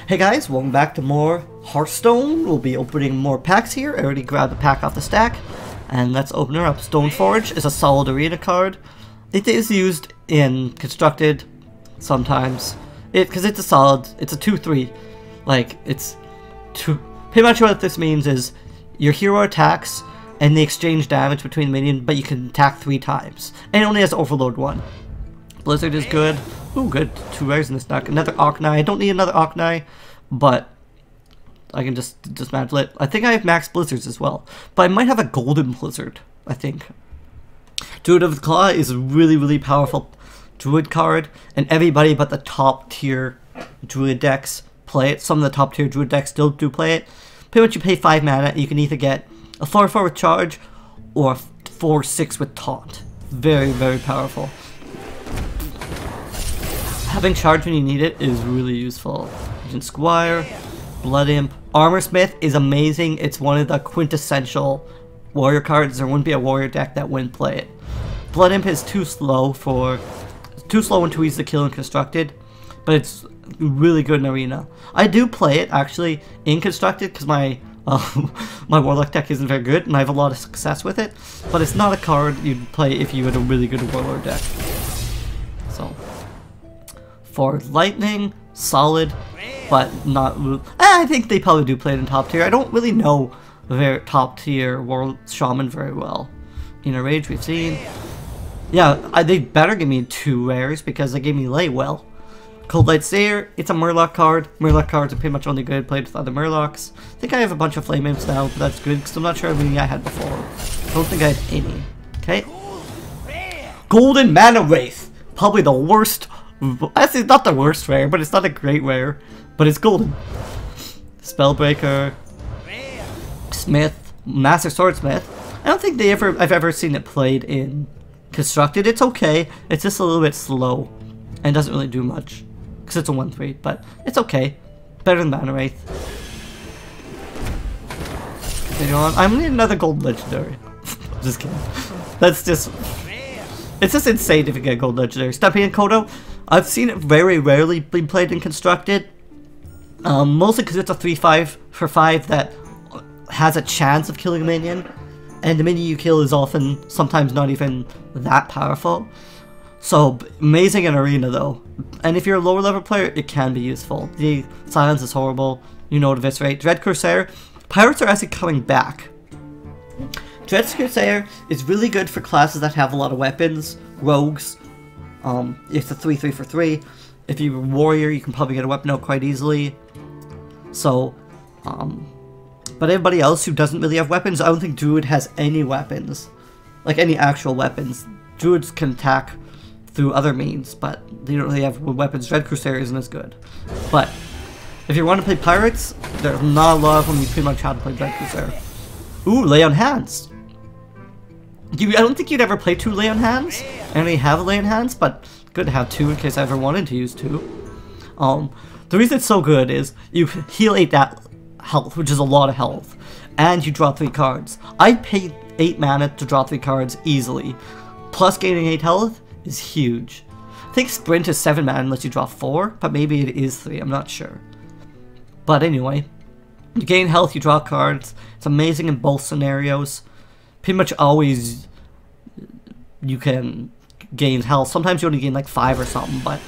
Hey guys, welcome back to more Hearthstone. We'll be opening more packs here. I already grabbed a pack off the stack. And let's open her up. Stoneforge is a solid arena card. It is used in Constructed sometimes. Because it's a solid, it's a 2-3. Like, it's two. Pretty much what this means is your hero attacks and they exchange damage between the minion, but you can attack 3 times. And it only has Overload 1. Blizzard is good. Ooh, good. 2 rares in this deck. Another Arcanine. I don't need another Arcanine, but I can just dismantle it. I think I have max Blizzards as well, but I might have a Golden Blizzard, I think. Druid of the Claw is a really powerful Druid card, and everybody but the top tier Druid decks play it. Some of the top tier Druid decks still do play it. Pretty much you pay 5 mana, and you can either get a 4/4 with Charge, or a 4/6 with Taunt. Very powerful. Having Charge when you need it is really useful. Agent Squire, Blood Imp, Armor Smith is amazing. It's one of the quintessential warrior cards. There wouldn't be a warrior deck that wouldn't play it. Blood Imp is too slow and too easy to kill in Constructed, but it's really good in Arena. I do play it actually in Constructed because my my Warlock deck isn't very good, and I have a lot of success with it. But it's not a card you'd play if you had a really good Warlord deck. So. For Lightning, solid, but not. I think they probably do play it in top tier. I don't really know their top tier World Shaman very well. Inner Rage we've seen. Yeah, they better give me 2 rares because they gave me Lay well. Cold Light Seer, it's a Murloc card. Murloc cards are pretty much only good played with other Murlocs. I think I have a bunch of Flame Imps now, but that's good because I'm not sure how many I had before. I don't think I had any. Okay. Golden Mana Wraith, probably the worst. Actually, not the worst rare, but it's not a great rare. But it's golden. Spellbreaker, Smith, Master Swordsmith. I don't think I've ever seen it played in Constructed. It's okay. It's just a little bit slow and doesn't really do much because it's a 1/3. But it's okay. Better than Mana Wraith. Continue on. I'm gonna need another gold legendary. Just kidding. That's just. It's just insane if you get gold legendary. Stepping in Kodo. I've seen it very rarely being played in Constructed, mostly because it's a 3/5 for 5 that has a chance of killing a minion, and the minion you kill is often, sometimes not even that powerful. So, amazing in Arena though, and if you're a lower level player, it can be useful. The silence is horrible, you know, to eviscerate. Dread Crusader, pirates are actually coming back. Dread Crusader is really good for classes that have a lot of weapons, rogues. It's a 3/3 for 3. If you're a warrior, you can probably get a weapon out quite easily. So, but everybody else who doesn't really have weapons, I don't think Druid has any weapons. Like, any actual weapons. Druids can attack through other means, but they don't really have weapons. Dread Crusader isn't as good. But, if you want to play pirates, there's not a lot of them. You pretty much have to play Dread Crusader. Ooh, Lay on Hands. I don't think you'd ever play 2 Lay on Hands. I only have a Lay on Hands, but good to have 2 in case I ever wanted to use 2. The reason it's so good is you heal 8 health, which is a lot of health, and you draw 3 cards. I paid 8 mana to draw 3 cards easily, plus gaining 8 health is huge. I think Sprint is 7 mana unless you draw 4, but maybe it is 3, I'm not sure. But anyway, you gain health, you draw cards. It's amazing in both scenarios. Pretty much always you can gain health. Sometimes you only gain like 5 or something, but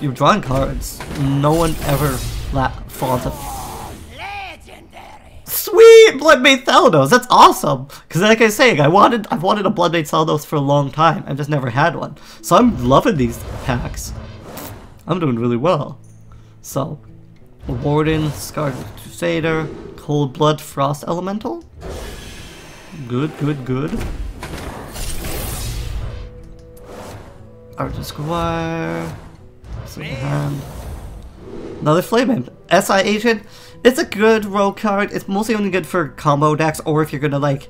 you're drawing cards. No one ever fought it. Sweet Bloodmage Thalnos, that's awesome. Because like I was saying, I've wanted a Bloodmage Thalnos for a long time. I've just never had one. So I'm loving these packs. I'm doing really well. So, Warden, Scarred Crusader, Cold Blood, Frost Elemental. Good. Argent Squire. Hand. Another Flame Imp. SI Agent. It's a good rogue card. It's mostly only good for combo decks, or if you're gonna like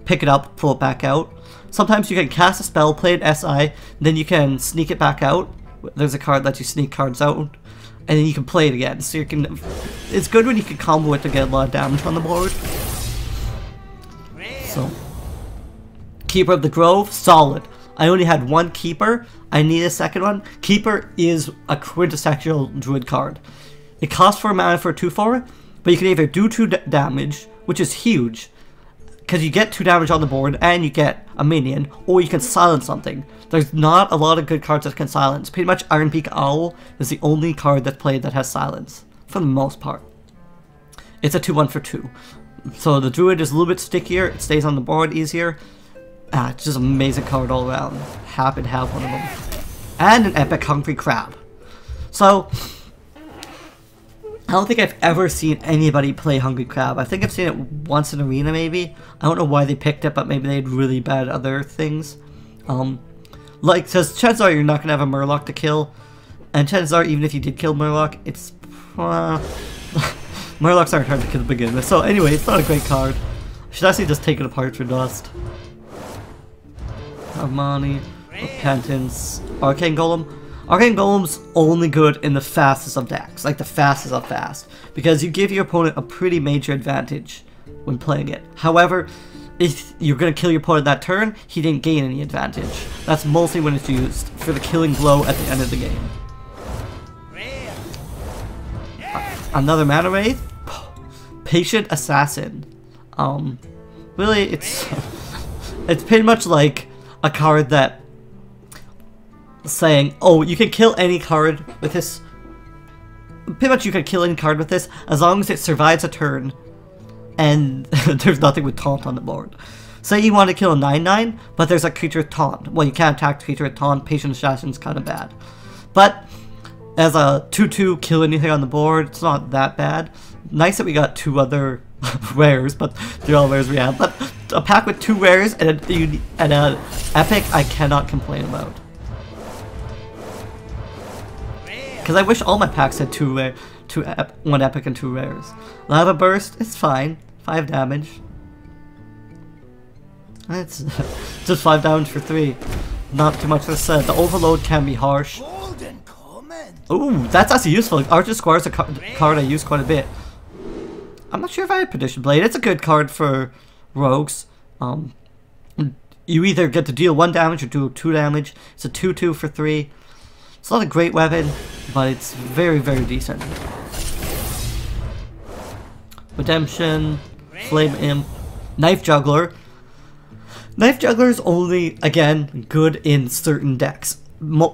pick it up, pull it back out. Sometimes you can cast a spell, play it SI, then you can sneak it back out. There's a card that lets you sneak cards out, and then you can play it again. So you can. It's good when you can combo it to get a lot of damage on the board. So, Keeper of the Grove, solid. I only had 1 Keeper. I need a second one. Keeper is a quintessential Druid card. It costs 4 mana for a 2/4, but you can either do 2 damage, which is huge, because you get 2 damage on the board and you get a minion, or you can silence something. There's not a lot of good cards that can silence. Pretty much Iron Beak Owl is the only card that's played that has silence, for the most part. It's a 2/1 for 2. So the Druid is a little bit stickier, it stays on the board easier. It's just an amazing card all around. Happy to have one of them. And an epic Hungry Crab. So, I don't think I've ever seen anybody play Hungry Crab. I think I've seen it once in Arena maybe. I don't know why they picked it, but maybe they had really bad other things. Like, because chances are you're not going to have a Murloc to kill. And chances are, even if you did kill Murloc, it's... Murlocs aren't hard to kill to begin with. So anyway, it's not a great card. I should actually just take it apart for dust. Armani, Repentance, Arcane Golem. Arcane Golem's only good in the fastest of decks, like the fastest of fast, because you give your opponent a pretty major advantage when playing it. However, if you're going to kill your opponent that turn, he didn't gain any advantage. That's mostly when it's used for the killing blow at the end of the game. Another Mana Wraith, Patient Assassin. Really, it's pretty much like a card that saying, oh, you can kill any card with this. Pretty much you can kill any card with this as long as it survives a turn and there's nothing with taunt on the board. Say you want to kill a 9/9, but there's a creature with taunt. Well, you can't attack the creature with taunt. Patient Assassin's kind of bad. But as a 2/2 kill anything on the board, it's not that bad. Nice that we got 2 other rares, but they're all rares we have. But a pack with 2 rares and an epic, I cannot complain about. Because I wish all my packs had 1 epic and 2 rares. Lava Burst, it's fine. 5 damage. It's just 5 damage for 3. Not too much to say. The Overload can be harsh. Ooh, that's actually useful. Archer Squire is a card I use quite a bit. I'm not sure if I had Perdition Blade. It's a good card for rogues. You either get to deal 1 damage or do 2 damage. It's a 2/2 for 3. It's not a great weapon, but it's very, very decent. Redemption, Flame Imp, Knife Juggler. Knife Juggler is only, again, good in certain decks.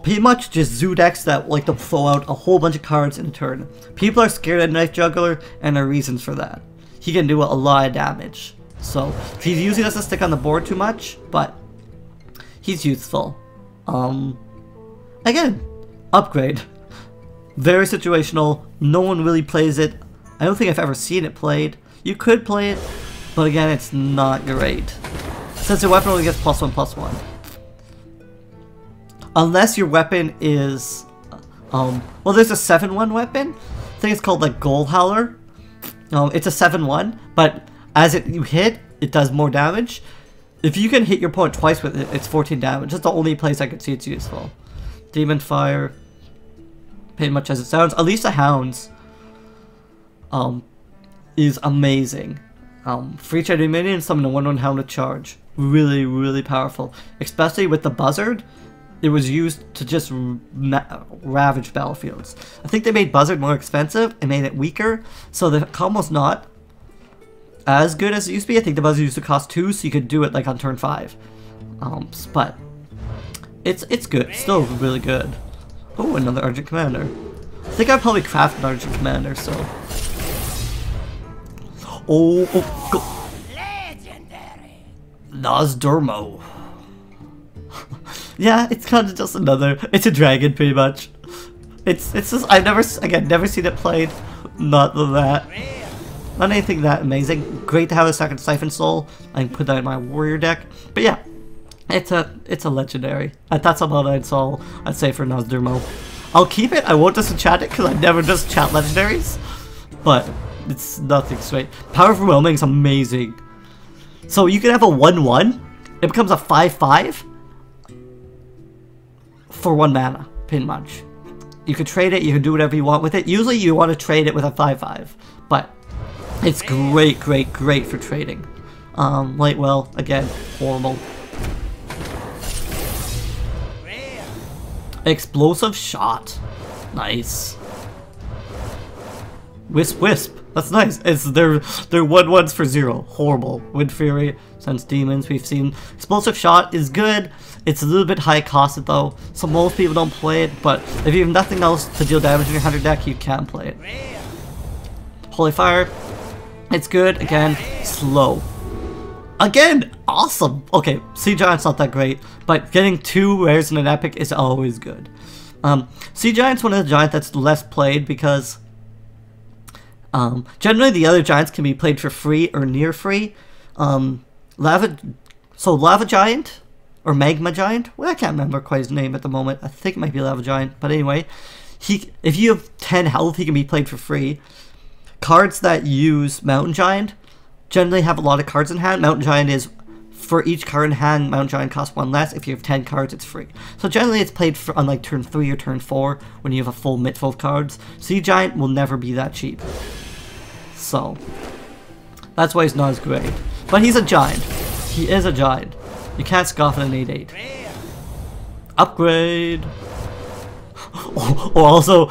Pretty much just zoo decks that like to throw out a whole bunch of cards in a turn. People are scared of Knife Juggler, and there are reasons for that. He can do a lot of damage. So, he usually doesn't stick on the board too much, but he's useful. Again, upgrade. Very situational. No one really plays it. I don't think I've ever seen it played. You could play it, but again, it's not great. Since your weapon only gets +1/+1. Unless your weapon is, well, there's a 7/1 weapon. I think it's called like Gold Howler. It's a 7/1, but as you hit, it does more damage. If you can hit your opponent twice with it, it's 14 damage. That's the only place I could see it's useful. Demon Fire, pretty much as it sounds. Elisa Hounds, is amazing. Free each enemy minion, summon a 1/1 hound with charge. Really, really powerful. Especially with the Buzzard. It was used to just ravage battlefields. I think they made Buzzard more expensive and made it weaker, so the combo's not as good as it used to be. I think the Buzzard used to cost 2, so you could do it like on turn 5. But it's good. It's still really good. Oh, another Urgent Commander. I think I'd probably craft an Urgent Commander, so. Oh, go. Legendary. Nozdormu. Yeah, it's kind of just another. It's a dragon, pretty much. It's just I've never seen it played. Not that. Not anything that amazing. Great to have a second Siphon Soul. I can put that in my warrior deck. But yeah, it's a legendary. That's about I'd say for Nozdormu. I'll keep it. I won't disenchant it because I never disenchant legendaries. But it's nothing straight. Power Overwhelming is amazing. So you can have a 1/1. It becomes a 5/5. For 1 mana, pretty much. You can trade it, you can do whatever you want with it. Usually you want to trade it with a 5/5, but it's great, great, great for trading. Well, again, horrible. Explosive Shot. Nice. Wisp Wisp. That's nice. They're 1/1s for 0. Horrible. Wind Fury, Sense Demons. We've seen Explosive Shot is good. It's a little bit high costed though, so most people don't play it, but if you have nothing else to deal damage in your 100 deck, you can play it. Holy Fire. It's good. Again, slow. Again, awesome. Okay, Sea Giant's not that great, but getting 2 rares in an epic is always good. Sea Giant's one of the giants that's less played because generally the other giants can be played for free or near free. Lava Giant or Magma Giant. Well, I can't remember quite his name at the moment. I think it might be Lava Giant, but anyway, if you have 10 health, he can be played for free. Cards that use Mountain Giant generally have a lot of cards in hand. Mountain Giant is, for each card in hand, Mountain Giant costs 1 less. If you have 10 cards, it's free. So generally it's played on like turn 3 or turn 4 when you have a full mitt full of cards. Sea Giant will never be that cheap. So that's why he's not as great. But he's a giant. He is a giant. You can't scoff at an 8/8. Upgrade. Or also,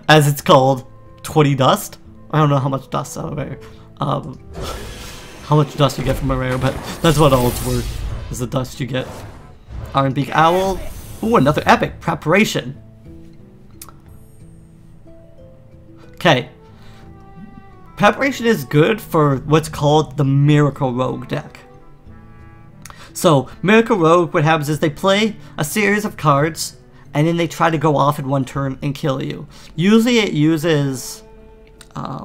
as it's called, 20 dust. I don't know how much dust out of there. How much dust you get from a rare, but that's what all it's worth, is the dust you get. Iron Beak Owl. Ooh, another epic. Preparation. Okay. Preparation is good for what's called the Miracle Rogue deck. So, Miracle Rogue, what happens is they play a series of cards, and then they try to go off in one turn and kill you. Usually it uses,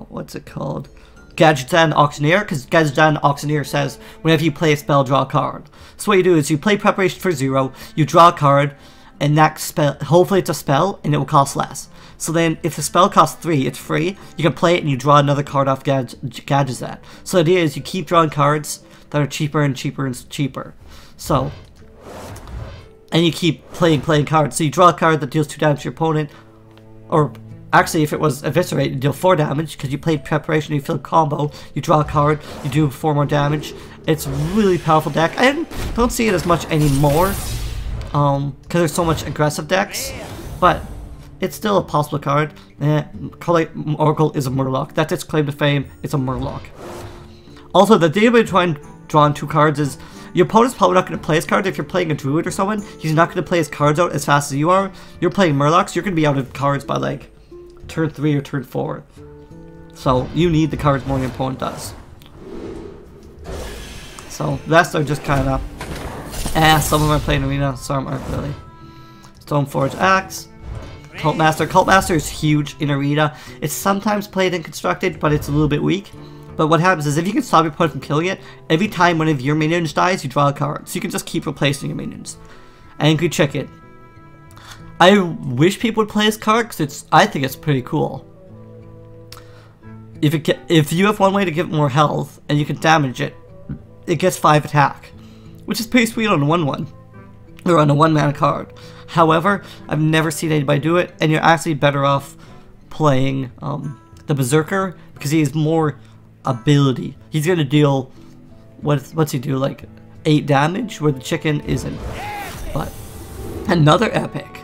what's it called? Gadgetzan Auctioneer, because Gadgetzan Auctioneer says whenever you play a spell, draw a card. So what you do is you play Preparation for 0, you draw a card, and that spell, hopefully it's a spell, and it will cost less. So then, if the spell costs 3, it's free, you can play it and you draw another card off Gadgetzan. So the idea is you keep drawing cards that are cheaper and cheaper and cheaper. So, and you keep playing cards. So you draw a card that deals 2 damage to your opponent, or actually if it was Eviscerate, you deal 4 damage, because you played Preparation, you fill a combo, you draw a card, you do 4 more damage. It's a really powerful deck. I don't see it as much anymore, because there's so much aggressive decks, but it's still a possible card. Oracle is a Murloc. That's its claim to fame. It's a Murloc. Also, the idea behind drawing 2 cards is your opponent's probably not going to play his cards. If you're playing a Druid or someone, he's not going to play his cards out as fast as you are. You're playing Murlocs, you're going to be out of cards by like turn 3 or turn 4. So you need the cards more than your opponent does. So the rest are just kind of, some of them are playing Arena, some aren't really. Stoneforge Axe. Cult Master. Cult Master is huge in Arena. It's sometimes played in Constructed, but it's a little bit weak. But what happens is if you can stop your opponent from killing it, every time one of your minions dies, you draw a card. So you can just keep replacing your minions. Angry Chicken. I wish people would play this card because I think it's pretty cool. If you have one way to give it more health and you can damage it, it gets 5 attack, which is pretty sweet on a 1/1 or on a 1-mana card. However, I've never seen anybody do it, and you're actually better off playing the Berserker because he has more ability. He's gonna deal what's he do, like 8 damage, where the chicken isn't. But another epic,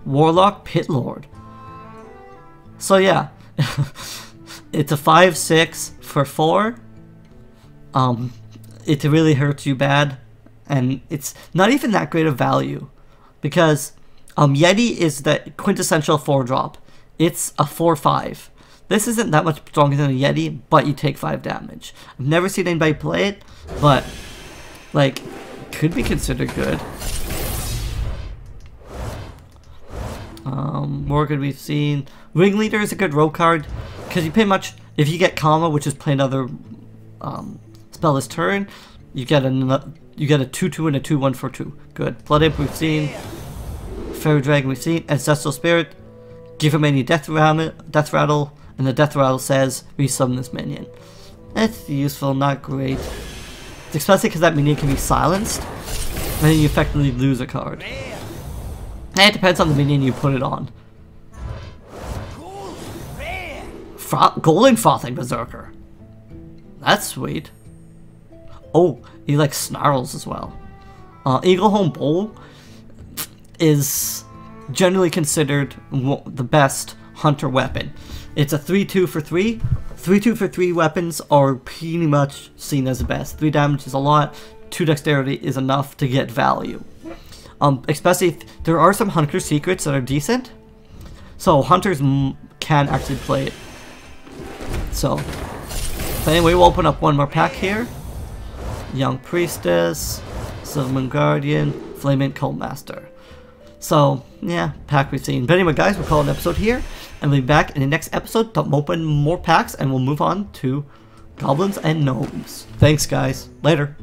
Warlock Pit Lord. So yeah, it's a 5/6 for 4. It really hurts you bad, and it's not even that great of value because Yeti is the quintessential 4-drop. It's a 4/5. This isn't that much stronger than a Yeti, but you take 5 damage. I've never seen anybody play it, but like, could be considered good. More good we've seen. Ringleader is a good rogue card because you pretty much, if you get Kama, which is play another spell this turn, you get a 2/2 and a 2/1 for 2. Good. Blood Imp we've seen. Fairy Dragon we've seen. Ancestral Spirit. Give him any Death Rattle, and the Death Rattle says resummon this minion. It's useful, not great. Especially because that minion can be silenced, and then you effectively lose a card. And it depends on the minion you put it on. Golden Frothing Berserker. That's sweet. Oh, he like snarls as well. Eaglehome Bowl is generally considered the best hunter weapon. It's a 3-2 for 3. 3-2 for 3 weapons are pretty much seen as the best. 3 damage is a lot, 2 dexterity is enough to get value. Especially if there are some hunter secrets that are decent, so hunters can actually play it. So anyway, we'll open up one more pack here. Young Priestess, Silverman Guardian, Flaming Cult Master. So yeah, pack we've seen. But anyway guys, we'll call an episode here, and we'll be back in the next episode to open more packs, and we'll move on to Goblins and Gnomes. Thanks guys, later.